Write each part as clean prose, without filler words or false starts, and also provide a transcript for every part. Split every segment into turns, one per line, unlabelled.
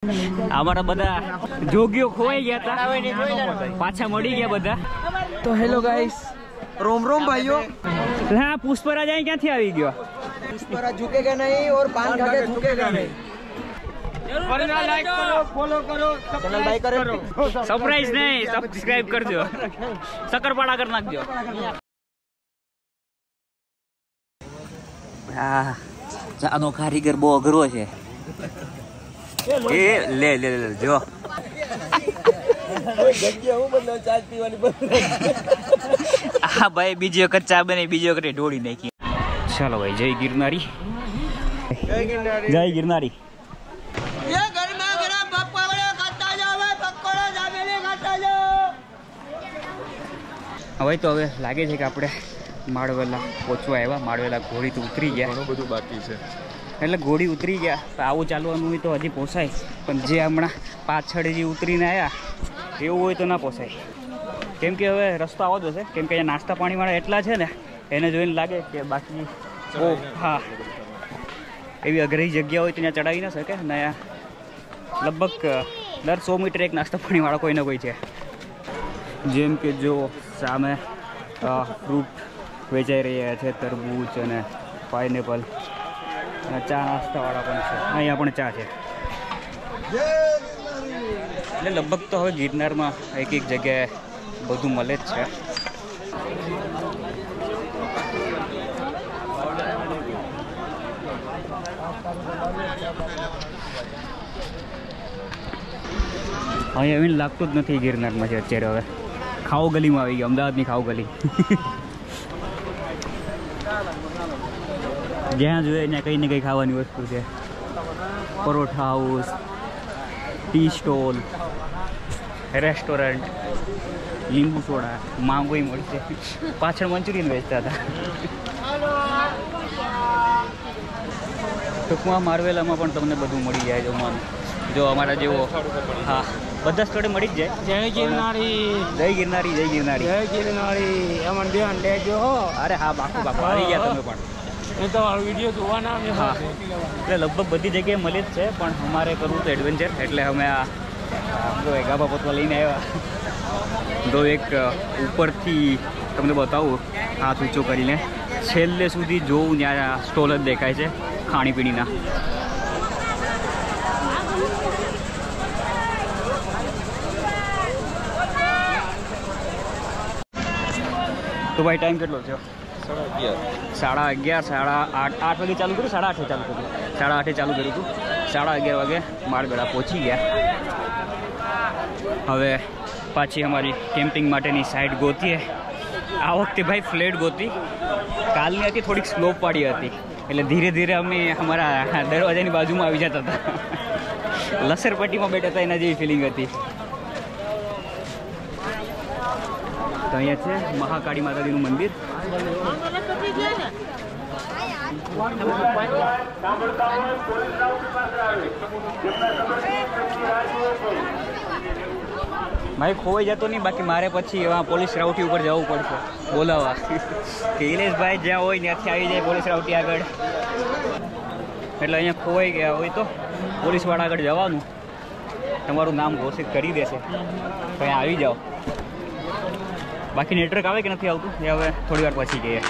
અમારા બધા જોગીઓ ખોવાઈ ગયા હતા, પાછા મળી ગયા બધા.
તો હેલો ગાઈસ, રોમ રોમ ભાઈઓ.
હા, પુષ્પરાજ અહીં ક્યાંથી આવી ગયો?
पुष्पराज झुकेगा नहीं और पान खा के झुकेगा नहीं. लाइक करो, फॉलो करो, चैनल लाइक करो,
सरप्राइज नहीं, सब्सक्राइब करજો, શકરપાડા કરી નાખજો. હા, ચાનો કારીગર બહુ અઘરો છે. એ લે લે લે જો હા ભાઈ, બીજી વખત ચા બને, બીજી વખત ઢોળી નાખી. ચાલો ભાઈ, જય ગિરનારી, જય ગિરનારી. હવે તો હવે લાગે છે કે આપણે માળવેલા પહોંચવા આવ્યા. માળવેલા ઘોડી તો ઉતરી ગયા, ઘણું બધું બાકી છે. એટલે ઘોડી ઉતરી ગયા, આવું ચાલવાનું હોય તો હજી પોસાય, પણ જે હમણાં પાછળ જે ઉતરીને આવ્યા એવું હોય તો ના પોસાય. કેમ કે હવે રસ્તો આવો જ હશે, કેમ કે અહીંયા નાસ્તા પાણીવાળા એટલા છે ને, એને જોઈને લાગે કે બાકી હા એવી અઘરી જગ્યા હોય તો ત્યાં ચડાવી ના શકે ને. લગભગ દર 100 મીટર એક નાસ્તા પાણીવાળા કોઈ ને કોઈ છે. જેમ કે જો સામે ફ્રૂટ વેચાઈ રહ્યા છે, તરબૂચ અને પાઇનેપલ, અને ચા નાસ્તાવાળા પણ છે. અહીંયા પણ ચા છે. એટલે લગભગ તો હવે ગિરનારમાં એક એક જગ્યાએ બધું મળે જ છે. અહીંયા એવી લાગતું જ નથી ગિરનારમાં છે અત્યારે. હવે ખાઓ ગલીમાં આવી ગયો, અમદાવાદની ખાઓ ગલી. જ્યાં જોઈએ ત્યાં કંઈ ને કંઈ ખાવાની વસ્તુ છે. Paratha house, tea stall, restaurant, લીંબુ સોડા, માંગોઈ મળશે. પાછળ મંચુરિયન વેચતા હતા. ટૂંકમાં મારવેલામાં પણ તમને બધું મળી જાય જમવાનું. જો અમારા જેવો હા બધા સ્થળે મળી જ જાય.
जय गिरनारी,
જય ગિરનારી, જય ગિરનારી,
जय गिरनारी. अमन बेन लेजो.
અરે હા, બાપુ બાપુ આવી ગયા તમે પણ.
ये तो वीडियो જોવાના અમે.
હા, એટલે લગભગ બધી જગ્યાએ મળી જ છે, પણ અમારે કરવું તો એડવેન્ચર, એટલે અમે આ જો ગાભા પોતવા લઈને આવ્યા. તો એક ઉપરથી તમને બતાવું, હાથ ઊંચો કરીને છેલ્લે સુધી જોઉં ત્યાં સ્ટોલ જ દેખાય છે ખાણીપીણીના. તો ભાઈ ટાઈમ કેટલો થયો? 11:30, 8:30 વાગે ચાલુ કર્યું, 8:30 ચાલુ કર્યું, 8:30 ચાલુ કર્યું હતું. 11:30 વાગે માળવેલા પહોંચી ગયા. હવે પાછી અમારી કેમ્પિંગ માટેની સાઈડ ગોતીએ. આ વખતે ભાઈ ફ્લેટ ગોતી. કાલની હતી થોડીક સ્લોપવાળી હતી, એટલે ધીરે ધીરે અમે અમારા દરવાજાની બાજુમાં આવી જતા હતા. લસરપટ્ટીમાં બેઠા હતા એના જેવી ફિલિંગ હતી. તો અહીંયા છે મહાકાળી માતાજીનું મંદિર. ભાઈ ખોવાઈ જતો નહીં, બાકી મારે પછી એવા પોલીસ રાઉટી ઉપર જવું પડશે બોલાવવા કે ઇલેશભાઈ જ્યાં હોય ત્યાંથી આવી જાય પોલીસ રાઉટી આગળ. એટલે અહીંયા ખોવાઈ ગયા હોય તો પોલીસવાળા આગળ જવાનું, તમારું નામ ઘોષિત કરી દેશે, તો અહીંયા આવી જાઓ. બાકી નેટવર્ક આવે કે નથી આવતું એ હવે થોડી વાર પછી કહીએ.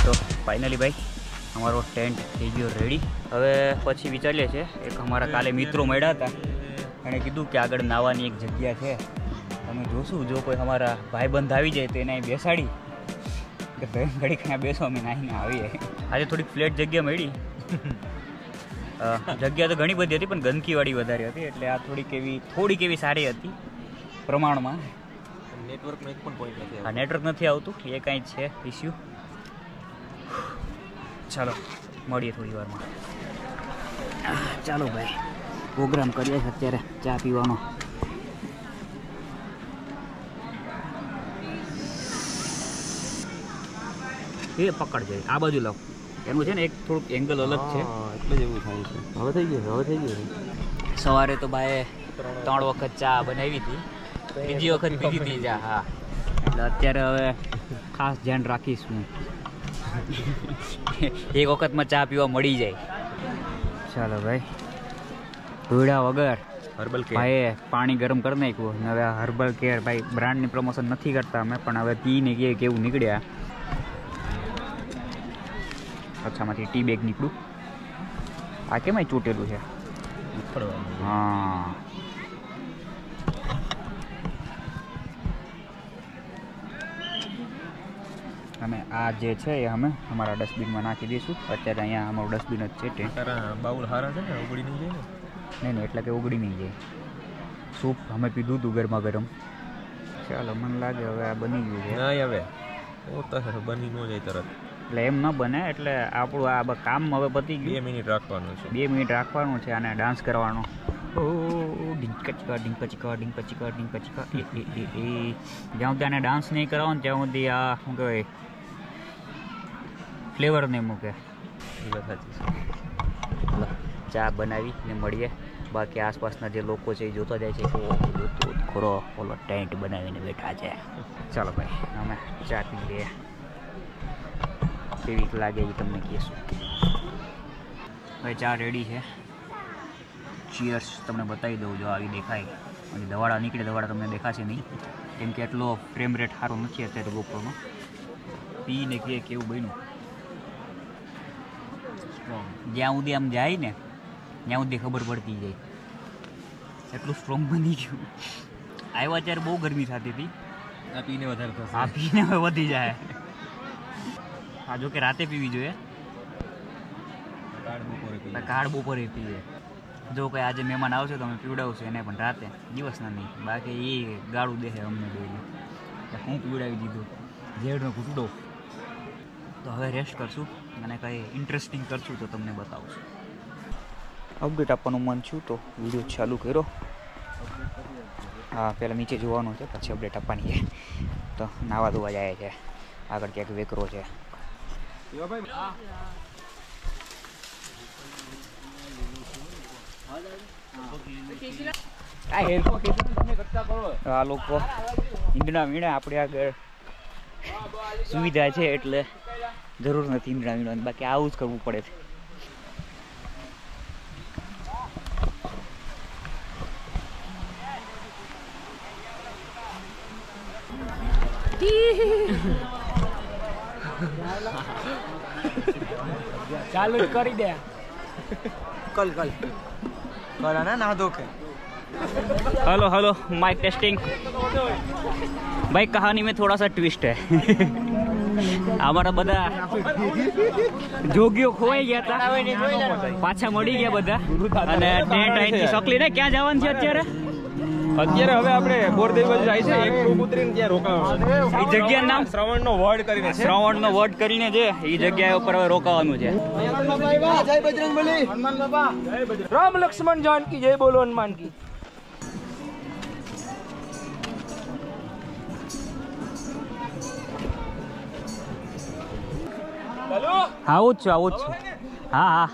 તો ફાઇનલી ભાઈ અમારો ટેન્ટ થઈ ગયો રેડી. હવે પછી વિચારીએ છીએ, એક અમારા કાલે મિત્રો મળ્યા હતા, એણે કીધું કે આગળ નાવાની એક જગ્યા છે, અમે જોશું, જો કોઈ અમારા ભાઈબંધ આવી જાય તો એને અહીં બેસાડી કે ભાઈ ઘડીક અહીંયા બેસો, અમે નાહીને આવીએ. આજે થોડીક ફ્લેટ જગ્યા મળી. જગ્યા તો ઘણી બધી હતી, પણ ગંદકીવાળી વધારે હતી, એટલે આ થોડીક એવી સારી હતી પ્રમાણમાં. નેટવર્કનો એક પણ પોઈન્ટ નથી. હા, નેટવર્ક નથી આવતું, એ કાંઈ છે ઇસ્યુ. ચાલો મળીએ થોડી વારમાં. ચાલો ભાઈ, પ્રોગ્રામ કરીએ છીએ અત્યારે ચા પીવાનો. એ પકડ જાય, આ બાજુ લાવ. એનું છે ને એક થોડુંક એંગલ અલગ છે, એટલે જ એવું થાય છે. હવે થઈ ગયું. સવારે તો ભાઈ 3 વખત ચા બનાવી હતી, બીજી વખત પીધી હતી ચા. હા, એટલે અત્યારે હવે ખાસ ધ્યાન રાખીશ હું. એક વખતમાં ચા પીવા મળી જાય. ચાલો ભાઈ, ધોળા વગર
હર્બલ કે
ભાઈએ પાણી ગરમ કરી નાખ્યું. હવે આ હર્બલ કેર ભાઈ બ્રાન્ડની પ્રમોશન નથી કરતા અમે, પણ હવે પીને કે કેવું નીકળ્યા. અચ્છામાંથી ટી બેગ નીકળ્યું. આ કેમ ચોટેલું છે? હા, અમે આ જે છે એ અમે અમારા ડસ્ટબિનમાં નાખી દઈશું. અત્યારે અહીંયા અમારું ડસ્ટબિન જ છે.
બાઉલ હારા છે ને, ઉગડી નહીં જાય ને?
નહીં એટલે કે ઉગડી નહીં જાય. સૂપ અમે પીધું હતું ગરમા ગરમ. ચાલો, મને લાગે હવે આ બની ગયું છે.
નહીં હવે બની ન જાય તરત,
એટલે એમ ન બને. એટલે આપણું આ કામ હવે પતી ગયું.
2 મિનિટ રાખવાનું છે.
2 મિનિટ રાખવાનું છે અને ડાન્સ કરવાનો. ઓ ડિંકચકા ડિંકચકા ડિંકચકા ડિંકચકા એ જ્યાં સુધી આને ડાન્સ નહીં કરાવો ને ત્યાં સુધી આ શું કહેવાય ફ્લેવર નહીં મૂકે. ચા બનાવી ને મળીએ. બાકી આસપાસના જે લોકો છે એ જોતા જાય છે કે ખોરો ઓલો ટેન્ટ બનાવીને બેઠા છે. ચાલો ભાઈ, અમે ચા પી લઈએ. કેવી લાગે એ તમને કહીશું. ભાઈ ચા રેડી છે. ચીયર્સ તમને બતાવી દઉં. જો આવી દેખાય. અને દવાડા નીકળે, દવાડા તમને દેખાશે નહીં કેમ કે એટલો ફ્રેમ રેટ સારો નથી અત્યારે ગોપ્રોનો. પીને કે કેવું બન્યું. જ્યાં સુધી આમ જાય ને ત્યાં સુધી ખબર પડતી જાય એટલું સ્ટ્રોંગ બની ગયું. આવ્યા ત્યારે બહુ ગરમી થતી હતી.
આ પીને વધારે થશે.
આ પીને હવે વધી જાય. હા, જો કે રાતે પીવી જોઈએ. કાળ બપોરે પીવે. જો કંઈ આજે મહેમાન આવશે તો અમે પીવડાવશું એને, પણ રાતે, દિવસના નહીં. બાકી એ ગાળું દેશે અમને જોઈને હું પીવડાવી દીધું ઝેડનો ઘૂંટડો. તો હવે રેસ્ટ કરશું અને કંઈ ઇન્ટરેસ્ટિંગ કરશું તો તમને બતાવશું. અપડેટ આપવાનું મન છું તો વિડીયો ચાલુ કર્યો. હા, પહેલાં નીચે જોવાનું છે, પછી અપડેટ આપવાની છે. તો નાવા ધોવા જાય છે. આગળ ક્યાંક વેકરો છે. આ લોકો ઈંધણા વીણા આપણે આગળ સુવિધા છે એટલે જરૂર નથી ઈંધણા વીણવાની. બાકી આવું જ કરવું પડે છે.
ચાલુ કરી દે.
કલ ના ધો કે.
Hello hello mike testing. भाई कहानी में थोड़ा सा ट्विस्ट है. हमारा બધા જોગીઓ ખોવાઈ ગયા હતા, પાછા મળી ગયા બધા. અને ટેન્ટ અહીંથી સકલી ને ક્યાં જવાનું છે અત્યારે?
અત્યારે હવે આપણે બોરદેવ બાજુ જાય છે. એક ગ્રુપ ઉતરીને ત્યાં રોકાવાનું.
એ જગ્યાનું નામ
શ્રવણનો વર્ડ કરીને છે.
શ્રવણનો વર્ડ કરીને છે. એ જગ્યા ઉપર હવે રોકાવાનું છે.
જય બજરંગબલી.
રામ લક્ષ્મણ જાનકી જય બોલો હનુમાન કી.
આવું જ છું, આવું જ છું. હા હા.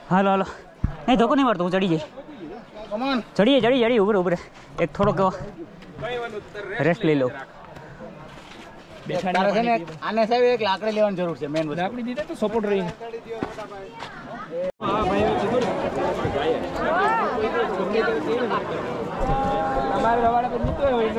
હાલો હાલો. નહીં ધોકો નહીં મારતો, હું ચડી જઈશ. ચડીએ ઉભરે એક થોડોક રેસ્ટ લઈ લઉં.
આને સાહેબ એક લાકડી લેવાની જરૂર છે. મેન
લાકડી દીધે તો સપોર્ટ રહીને. તમારે રવાડા પર નીકળ્યો હોય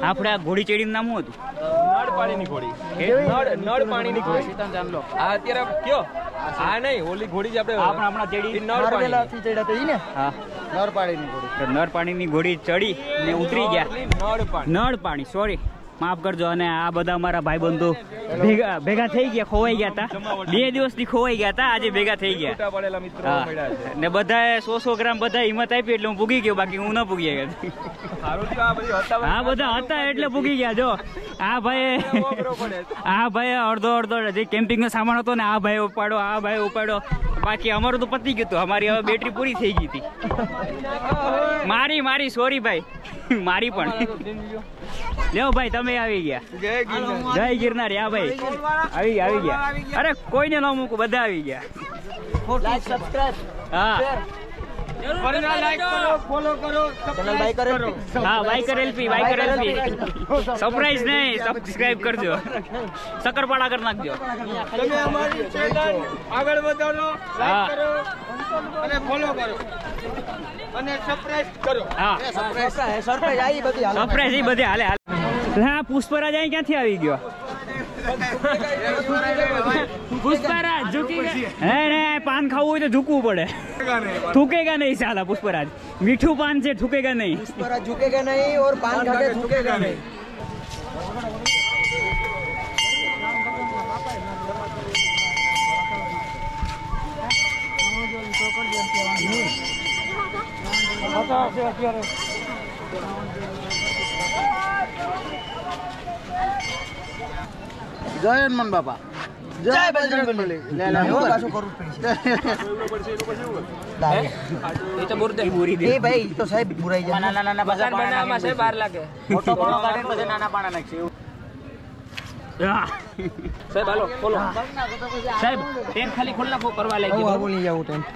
આપણે આ ઘોડી ચડીનું નામ શું હતું?
નળ પાણીની ઘોડી. નળ પાણીની ઘોડી. આ અત્યારે કયો? આ નહીં, ઓલી ઘોડી જે આપણે
આપણા ચડી
નળ પાણી.
હા,
નર પાડીની ઘોડી.
નર પાણીની ઘોડી ચડી ને ઉતરી ગયા.
નળ પાણી.
નળ પાણી, સોરી. માફ કરજો. અને આ બધા અમારા ભાઈબંધો ભેગા થઈ ગયા, ખોવાઈ ગયા હતા 2 દિવસથી ખોવાઈ ગયા હતા, આજે ભેગા થઈ ગયા.
પડેલા મિત્રો
હા.
મળ્યા છે.
ને બધાએ 100 ગ્રામ બધા હિંમત આપી એટલે હું ભૂગી ગયો, બાકી હું ન ભૂગી ગયો.
સારું થયું આ બધી હતા.
હા બધા હતા એટલે ભૂગી ગયા. જો આ ભાઈ અડધો જે કેમ્પિંગ નો સામાન હતો ને આ ભાઈ ઉપાડ્યો, બાકી અમારું તો પતી ગયું હતું. અમારી હવે બેટરી પૂરી થઈ ગઈ હતી. મારી સોરી ભાઈ, મારી પણ. લેવો ભાઈ તમે આવી ગયા. જય ગિરનાર. હા ભાઈ આવી ગયા. અરે કોઈને ન મૂકું, બધા આવી ગયા.
लाइक सब्सक्राइब
હા
लाइक करो फॉलो करो चैनल बाय कर
હા બાઈકર એલપી સરપ્રાઈઝ નહીં, સબસ્ક્રાઇબ કરજો, સકરપાડા કરી નાખજો.
તમે અમારી ચેનલ આગળ વધારો,
હા.
લાઈક કરો અને ફોલો કરો અને સબસ્ક્રાઇબ કરો.
હા
સરપ્રાઈઝ આવી બધી હાલો.
સરપ્રાઈઝ એ બધે હાલે. હા પુષ્પરાજ અહીં ક્યાંથી આવી ગયો? પુષ્પરાજ ઝૂકી હે પાન ખાવું હોય તો ઝૂકવું પડે. થૂકેગા નહીં સાલા પુષ્પરાજ. મીઠું પાન છે, થૂકેગા નહીં.
पर झुकेगा नहीं और पान खा के थूकेगा नहीं.
જય હનુમાન બાપા,
जय बजरंगबली. ले ला हो पाछो करू
એ તો બોરી દે.
ए भाई तो साहेब बुराई जा.
નાના બજાર બનાવવામાં છે 12 લાગે. મોટો પાણો કાઢે પછી નાના પાણા નાખશે. સાહેબ હાલો ખોલો. સાહેબ ટેન્ટ ખાલી ખોલ નાખો કરવા લાગી.
હું બોલી જાઉં ટેન્ટ.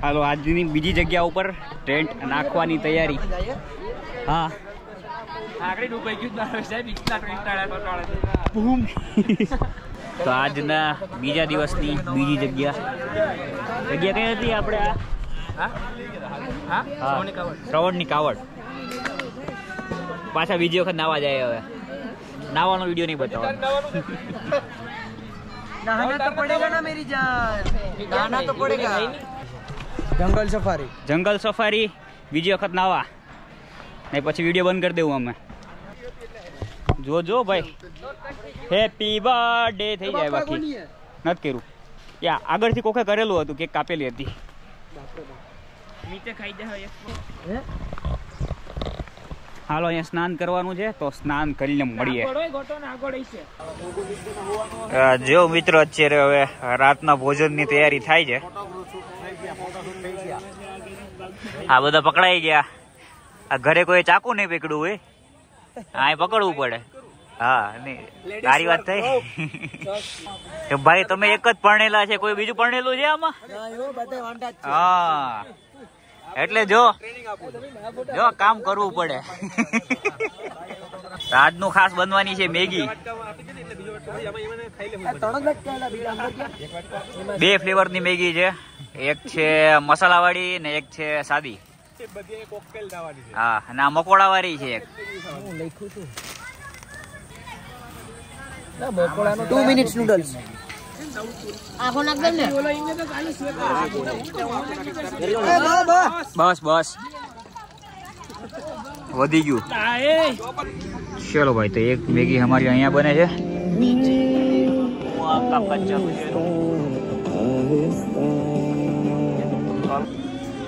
હાલો આજની બીજી જગ્યા ઉપર ટેન્ટ નાખવાની તૈયારી. હા આગળ ડૂબાઈ ગયું ના સાહેબ, ઇટલા ટેન્ટ ટાળા બૂમ. તો આજના બીજા દિવસની બીજી જગ્યા કઈ હતી આપણે? શ્રવણની કાવડ. પાછા બીજી વખત નાવા જાય. હવે નાવાનો વિડીયો નહીં બતાવવાનો.
नहाना तो पड़ेगा ना मेरी जान, नहाना तो पड़ेगा. जंगल सफारी.
જંગલ સફારી બીજી વખત નાવા ને પછી વિડીયો બંધ કરી દેવું અમે. જો ભાઈ હેપી બર્થડે થઈ જાય. બાકી નથી કર્યું. યા આગળથી કોકે કરેલું હતું, કેક કાપેલી હતી. હાલો અહીંયા સ્નાન કરવાનું છે, તો સ્નાન કરીને મળીએ. જો મિત્રો અત્યારે હવે રાતના ભોજનની તૈયારી થાય છે. આ બધા પકડાઈ ગયા. આ ઘરે કોઈ ચાકુ નહીં પકડવું હોય, આ પકડવું પડે. હા તારી વાત થઈ. ભાઈ તમે એક જ પરણેલા છે, કોઈ બીજું પરણેલું છે આમાં? હા એટલે જો કામ કરવું પડે. આજનું ખાસ બનવાની છે મેગી. 2 ફ્લેવરની મેગી છે, એક છે મસાલા વાળી ને એક છે સાદી. હા અને આ મકોડા વાળી છે એક.
2 minutes noodles.
બસ વધી ગયું. ચલો ભાઈ, તો એક મેગી અમારી અહીંયા બને છે.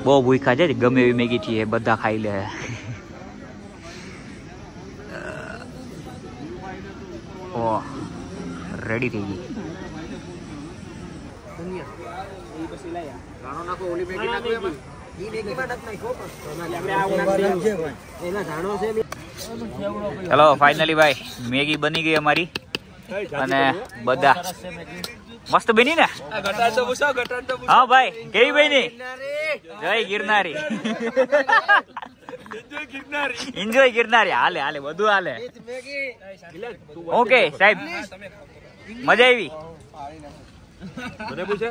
બહુ ભૂખા છે, ગમે એવી મેગી છે બધા ખાઈ લે. ઓ રેડી થઈ ગઈ. ચલો ફાઇનલી ભાઈ મેગી બની ગઈ અમારી અને બધા મસ્ત બની ને. હા ભાઈ કેવી બની? જય ગિરનારી. એન્જોય ગિરનારી. હાલે બધું હાલે. ઓકે સાહેબ મજા આવી?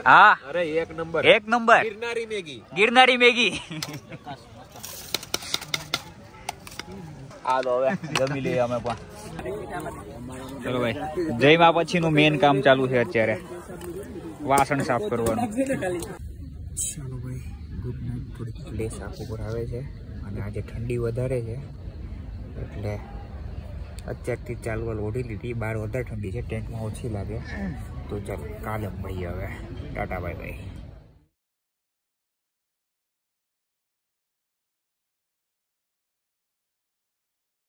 હા
અરે એક નંબર
ગિરનારી મેગી. હાલો હવે જમી લઈએ અમે પણ. ચલો ભાઈ જયમાં પછીનું મેન કામ ચાલુ છે અત્યારે, વાસણ સાફ કરવાનું. ચાલો ભાઈ ગુડ નાઇટ. થોડીક પ્લેસ આખું પર આવે છે અને આજે ઠંડી વધારે છે એટલે અત્યારથી ચાલવા ઓઢી લીધી. બહાર વધારે ઠંડી છે, ટેન્ટમાં ઓછી લાગે. તો ચાલો કાલે મળીએ હવે. Tata bye bye.